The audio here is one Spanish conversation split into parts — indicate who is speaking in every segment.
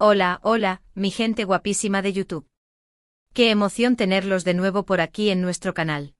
Speaker 1: Hola, hola, mi gente guapísima de YouTube. Qué emoción tenerlos de nuevo por aquí en nuestro canal.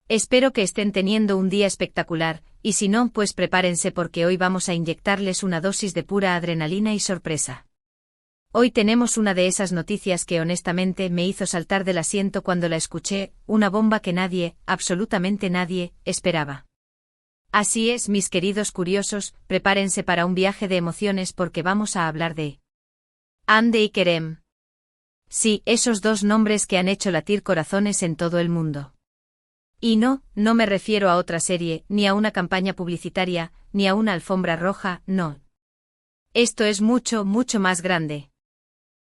Speaker 1: Espero que estén teniendo un día espectacular, y si no, pues prepárense porque hoy vamos a inyectarles una dosis de pura adrenalina y sorpresa. Hoy tenemos una de esas noticias que honestamente me hizo saltar del asiento cuando la escuché, una bomba que nadie, absolutamente nadie, esperaba. Así es, mis queridos curiosos, prepárense para un viaje de emociones porque vamos a hablar de Hande y Kerem. Sí, esos dos nombres que han hecho latir corazones en todo el mundo. Y no me refiero a otra serie, ni a una campaña publicitaria, ni a una alfombra roja, no. Esto es mucho, mucho más grande.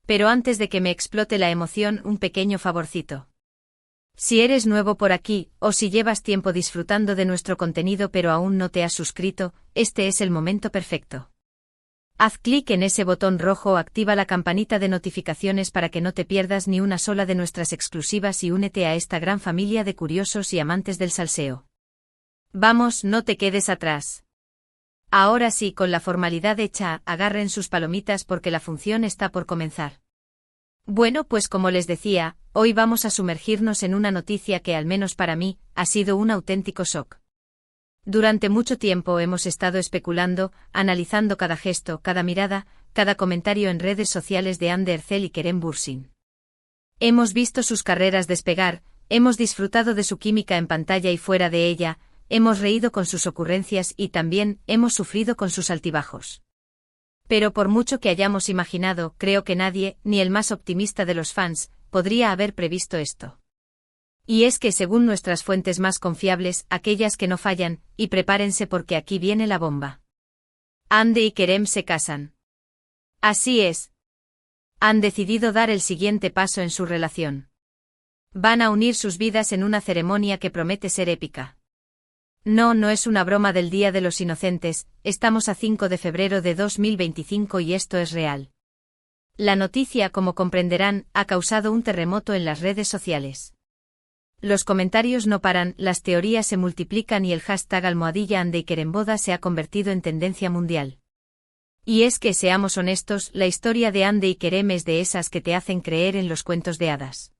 Speaker 1: Pero antes de que me explote la emoción, un pequeño favorcito. Si eres nuevo por aquí, o si llevas tiempo disfrutando de nuestro contenido pero aún no te has suscrito, este es el momento perfecto. Haz clic en ese botón rojo o activa la campanita de notificaciones para que no te pierdas ni una sola de nuestras exclusivas y únete a esta gran familia de curiosos y amantes del salseo. Vamos, no te quedes atrás. Ahora sí, con la formalidad hecha, agarren sus palomitas porque la función está por comenzar. Bueno, pues como les decía, hoy vamos a sumergirnos en una noticia que al menos para mí, ha sido un auténtico shock. Durante mucho tiempo hemos estado especulando, analizando cada gesto, cada mirada, cada comentario en redes sociales de Hande Erçel y Kerem Bürsin. Hemos visto sus carreras despegar, hemos disfrutado de su química en pantalla y fuera de ella, hemos reído con sus ocurrencias y también hemos sufrido con sus altibajos. Pero por mucho que hayamos imaginado, creo que nadie, ni el más optimista de los fans, podría haber previsto esto. Y es que según nuestras fuentes más confiables, aquellas que no fallan, y prepárense porque aquí viene la bomba. Hande y Kerem se casan. Así es. Han decidido dar el siguiente paso en su relación. Van a unir sus vidas en una ceremonia que promete ser épica. No es una broma del Día de los Inocentes, estamos a 5 de febrero de 2025 y esto es real. La noticia, como comprenderán, ha causado un terremoto en las redes sociales. Los comentarios no paran, las teorías se multiplican y el hashtag #Hande y Kerem boda se ha convertido en tendencia mundial. Y es que, seamos honestos, la historia de Hande y Kerem es de esas que te hacen creer en los cuentos de hadas.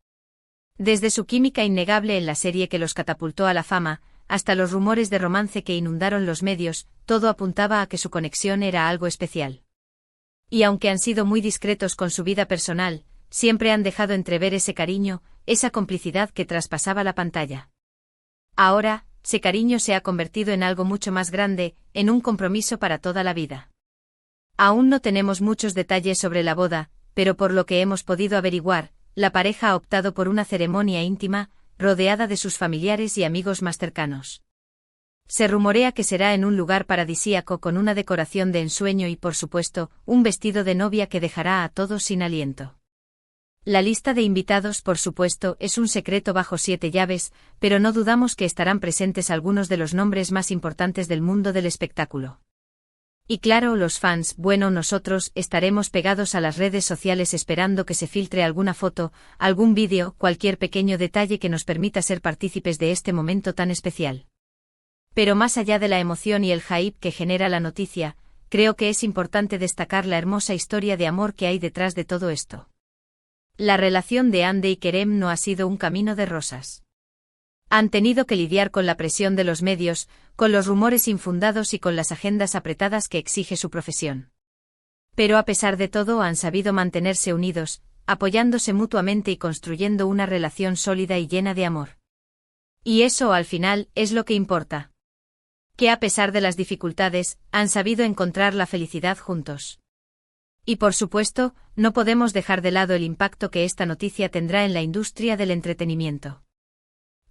Speaker 1: Desde su química innegable en la serie que los catapultó a la fama, hasta los rumores de romance que inundaron los medios, todo apuntaba a que su conexión era algo especial. Y aunque han sido muy discretos con su vida personal, siempre han dejado entrever ese cariño, esa complicidad que traspasaba la pantalla. Ahora, ese cariño se ha convertido en algo mucho más grande, en un compromiso para toda la vida. Aún no tenemos muchos detalles sobre la boda, pero por lo que hemos podido averiguar, la pareja ha optado por una ceremonia íntima, rodeada de sus familiares y amigos más cercanos. Se rumorea que será en un lugar paradisíaco con una decoración de ensueño y, por supuesto, un vestido de novia que dejará a todos sin aliento. La lista de invitados, por supuesto, es un secreto bajo 7 llaves, pero no dudamos que estarán presentes algunos de los nombres más importantes del mundo del espectáculo. Y claro, los fans, bueno, nosotros estaremos pegados a las redes sociales esperando que se filtre alguna foto, algún vídeo, cualquier pequeño detalle que nos permita ser partícipes de este momento tan especial. Pero más allá de la emoción y el hype que genera la noticia, creo que es importante destacar la hermosa historia de amor que hay detrás de todo esto. La relación de Hande y Kerem no ha sido un camino de rosas. Han tenido que lidiar con la presión de los medios, con los rumores infundados y con las agendas apretadas que exige su profesión. Pero a pesar de todo han sabido mantenerse unidos, apoyándose mutuamente y construyendo una relación sólida y llena de amor. Y eso, al final, es lo que importa. Que a pesar de las dificultades, han sabido encontrar la felicidad juntos. Y por supuesto, no podemos dejar de lado el impacto que esta noticia tendrá en la industria del entretenimiento.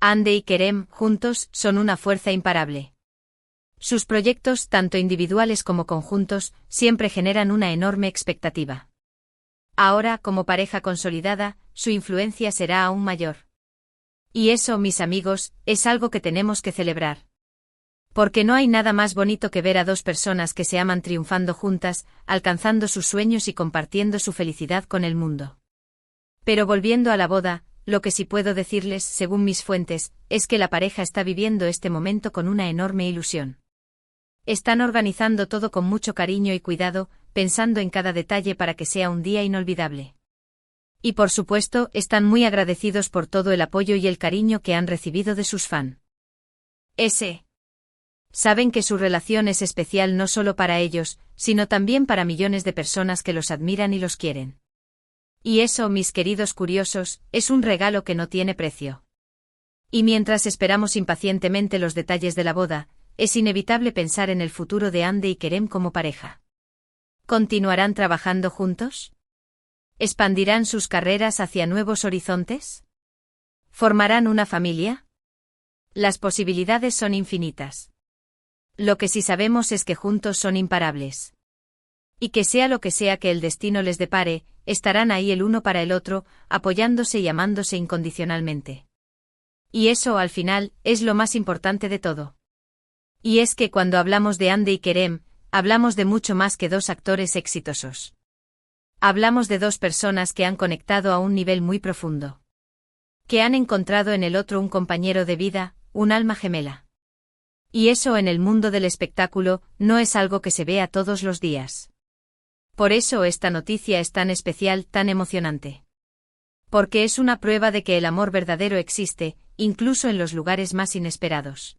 Speaker 1: Hande y Kerem, juntos, son una fuerza imparable. Sus proyectos, tanto individuales como conjuntos, siempre generan una enorme expectativa. Ahora, como pareja consolidada, su influencia será aún mayor. Y eso, mis amigos, es algo que tenemos que celebrar. Porque no hay nada más bonito que ver a dos personas que se aman triunfando juntas, alcanzando sus sueños y compartiendo su felicidad con el mundo. Pero volviendo a la boda, lo que sí puedo decirles, según mis fuentes, es que la pareja está viviendo este momento con una enorme ilusión. Están organizando todo con mucho cariño y cuidado, pensando en cada detalle para que sea un día inolvidable. Y por supuesto, están muy agradecidos por todo el apoyo y el cariño que han recibido de sus fans. Saben que su relación es especial no solo para ellos, sino también para millones de personas que los admiran y los quieren. Y eso, mis queridos curiosos, es un regalo que no tiene precio. Y mientras esperamos impacientemente los detalles de la boda, es inevitable pensar en el futuro de Hande y Kerem como pareja. ¿Continuarán trabajando juntos? ¿Expandirán sus carreras hacia nuevos horizontes? ¿Formarán una familia? Las posibilidades son infinitas. Lo que sí sabemos es que juntos son imparables. Y que sea lo que sea que el destino les depare, estarán ahí el uno para el otro, apoyándose y amándose incondicionalmente. Y eso, al final, es lo más importante de todo. Y es que cuando hablamos de Hande y Kerem, hablamos de mucho más que dos actores exitosos. Hablamos de dos personas que han conectado a un nivel muy profundo. Que han encontrado en el otro un compañero de vida, un alma gemela. Y eso en el mundo del espectáculo, no es algo que se vea todos los días. Por eso esta noticia es tan especial, tan emocionante. Porque es una prueba de que el amor verdadero existe, incluso en los lugares más inesperados.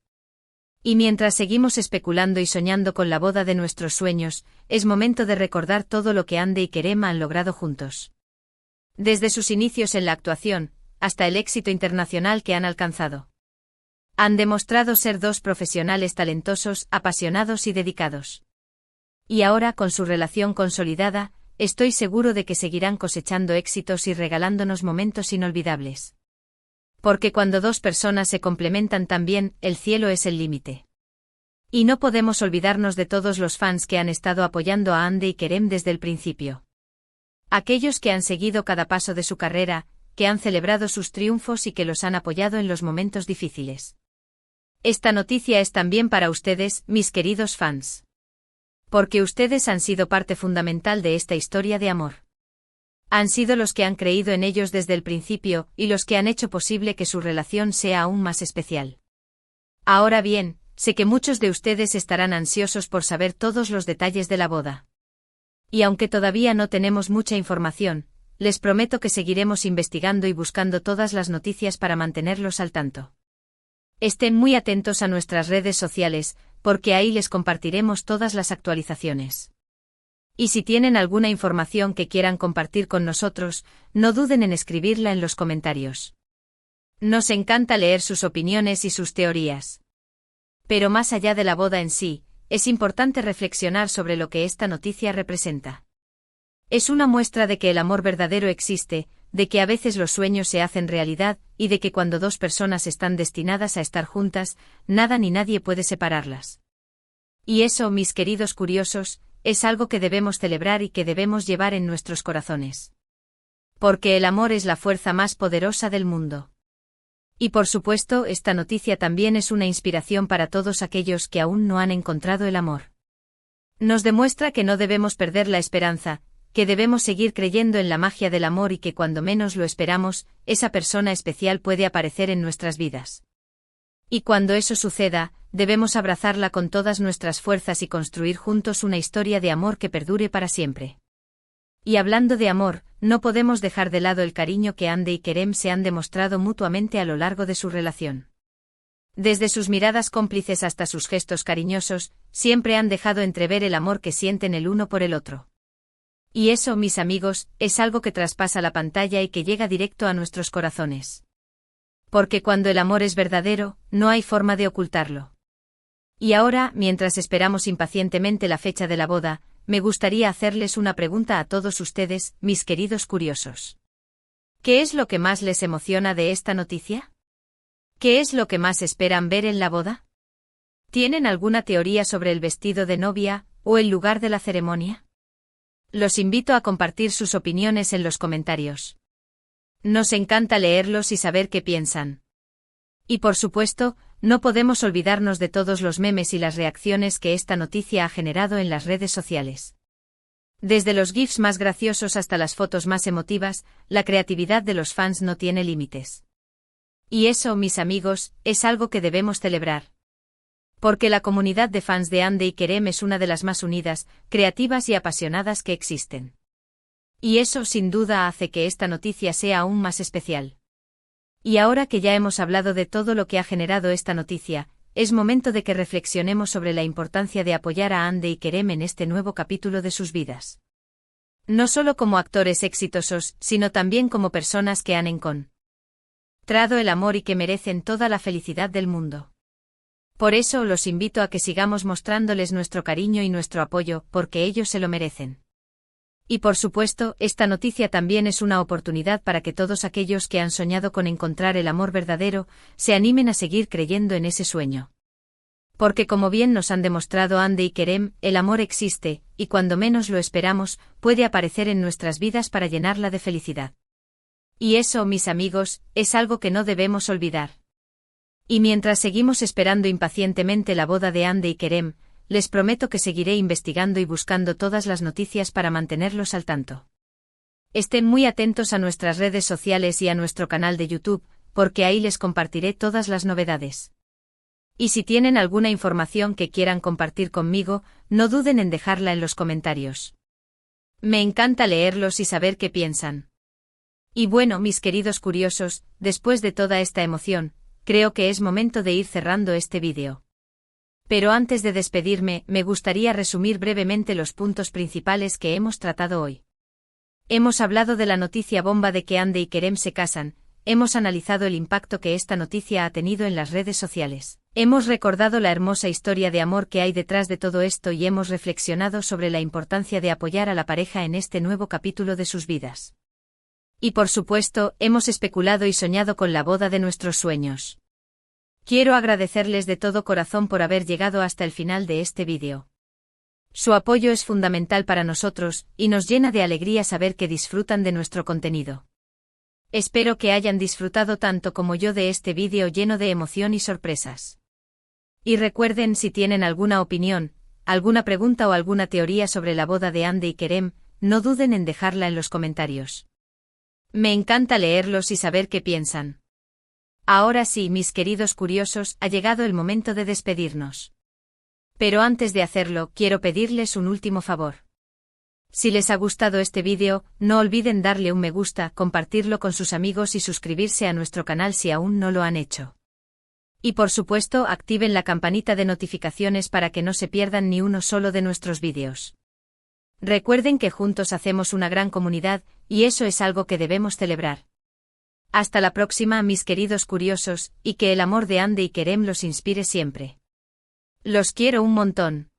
Speaker 1: Y mientras seguimos especulando y soñando con la boda de nuestros sueños, es momento de recordar todo lo que Hande y Kerem han logrado juntos. Desde sus inicios en la actuación, hasta el éxito internacional que han alcanzado. Han demostrado ser dos profesionales talentosos, apasionados y dedicados. Y ahora, con su relación consolidada, estoy seguro de que seguirán cosechando éxitos y regalándonos momentos inolvidables. Porque cuando dos personas se complementan tan bien, el cielo es el límite. Y no podemos olvidarnos de todos los fans que han estado apoyando a Hande y Kerem desde el principio. Aquellos que han seguido cada paso de su carrera, que han celebrado sus triunfos y que los han apoyado en los momentos difíciles. Esta noticia es también para ustedes, mis queridos fans. Porque ustedes han sido parte fundamental de esta historia de amor. Han sido los que han creído en ellos desde el principio, y los que han hecho posible que su relación sea aún más especial. Ahora bien, sé que muchos de ustedes estarán ansiosos por saber todos los detalles de la boda. Y aunque todavía no tenemos mucha información, les prometo que seguiremos investigando y buscando todas las noticias para mantenerlos al tanto. Estén muy atentos a nuestras redes sociales, porque ahí les compartiremos todas las actualizaciones. Y si tienen alguna información que quieran compartir con nosotros, no duden en escribirla en los comentarios. Nos encanta leer sus opiniones y sus teorías. Pero más allá de la boda en sí, es importante reflexionar sobre lo que esta noticia representa. Es una muestra de que el amor verdadero existe, de que a veces los sueños se hacen realidad, y de que cuando dos personas están destinadas a estar juntas, nada ni nadie puede separarlas. Y eso, mis queridos curiosos, es algo que debemos celebrar y que debemos llevar en nuestros corazones. Porque el amor es la fuerza más poderosa del mundo. Y por supuesto, esta noticia también es una inspiración para todos aquellos que aún no han encontrado el amor. Nos demuestra que no debemos perder la esperanza, que debemos seguir creyendo en la magia del amor y que cuando menos lo esperamos, esa persona especial puede aparecer en nuestras vidas. Y cuando eso suceda, debemos abrazarla con todas nuestras fuerzas y construir juntos una historia de amor que perdure para siempre. Y hablando de amor, no podemos dejar de lado el cariño que Hande y Kerem se han demostrado mutuamente a lo largo de su relación. Desde sus miradas cómplices hasta sus gestos cariñosos, siempre han dejado entrever el amor que sienten el uno por el otro. Y eso, mis amigos, es algo que traspasa la pantalla y que llega directo a nuestros corazones. Porque cuando el amor es verdadero, no hay forma de ocultarlo. Y ahora, mientras esperamos impacientemente la fecha de la boda, me gustaría hacerles una pregunta a todos ustedes, mis queridos curiosos. ¿Qué es lo que más les emociona de esta noticia? ¿Qué es lo que más esperan ver en la boda? ¿Tienen alguna teoría sobre el vestido de novia, o el lugar de la ceremonia? Los invito a compartir sus opiniones en los comentarios. Nos encanta leerlos y saber qué piensan. Y por supuesto, no podemos olvidarnos de todos los memes y las reacciones que esta noticia ha generado en las redes sociales. Desde los GIFs más graciosos hasta las fotos más emotivas, la creatividad de los fans no tiene límites. Y eso, mis amigos, es algo que debemos celebrar. Porque la comunidad de fans de Hande y Kerem es una de las más unidas, creativas y apasionadas que existen. Y eso sin duda hace que esta noticia sea aún más especial. Y ahora que ya hemos hablado de todo lo que ha generado esta noticia, es momento de que reflexionemos sobre la importancia de apoyar a Hande y Kerem en este nuevo capítulo de sus vidas. No solo como actores exitosos, sino también como personas que han encontrado el amor y que merecen toda la felicidad del mundo. Por eso los invito a que sigamos mostrándoles nuestro cariño y nuestro apoyo, porque ellos se lo merecen. Y por supuesto, esta noticia también es una oportunidad para que todos aquellos que han soñado con encontrar el amor verdadero, se animen a seguir creyendo en ese sueño. Porque como bien nos han demostrado Hande y Kerem, el amor existe, y cuando menos lo esperamos, puede aparecer en nuestras vidas para llenarla de felicidad. Y eso, mis amigos, es algo que no debemos olvidar. Y mientras seguimos esperando impacientemente la boda de Hande y Kerem, les prometo que seguiré investigando y buscando todas las noticias para mantenerlos al tanto. Estén muy atentos a nuestras redes sociales y a nuestro canal de YouTube, porque ahí les compartiré todas las novedades. Y si tienen alguna información que quieran compartir conmigo, no duden en dejarla en los comentarios. Me encanta leerlos y saber qué piensan. Y bueno, mis queridos curiosos, después de toda esta emoción, creo que es momento de ir cerrando este vídeo. Pero antes de despedirme, me gustaría resumir brevemente los puntos principales que hemos tratado hoy. Hemos hablado de la noticia bomba de que Hande y Kerem se casan, hemos analizado el impacto que esta noticia ha tenido en las redes sociales, hemos recordado la hermosa historia de amor que hay detrás de todo esto y hemos reflexionado sobre la importancia de apoyar a la pareja en este nuevo capítulo de sus vidas. Y por supuesto, hemos especulado y soñado con la boda de nuestros sueños. Quiero agradecerles de todo corazón por haber llegado hasta el final de este vídeo. Su apoyo es fundamental para nosotros, y nos llena de alegría saber que disfrutan de nuestro contenido. Espero que hayan disfrutado tanto como yo de este vídeo lleno de emoción y sorpresas. Y recuerden, si tienen alguna opinión, alguna pregunta o alguna teoría sobre la boda de Hande y Kerem, no duden en dejarla en los comentarios. Me encanta leerlos y saber qué piensan. Ahora sí, mis queridos curiosos, ha llegado el momento de despedirnos. Pero antes de hacerlo, quiero pedirles un último favor. Si les ha gustado este vídeo, no olviden darle un me gusta, compartirlo con sus amigos y suscribirse a nuestro canal si aún no lo han hecho. Y por supuesto, activen la campanita de notificaciones para que no se pierdan ni uno solo de nuestros vídeos. Recuerden que juntos hacemos una gran comunidad, y eso es algo que debemos celebrar. Hasta la próxima, mis queridos curiosos, y que el amor de Hande y Kerem los inspire siempre. Los quiero un montón.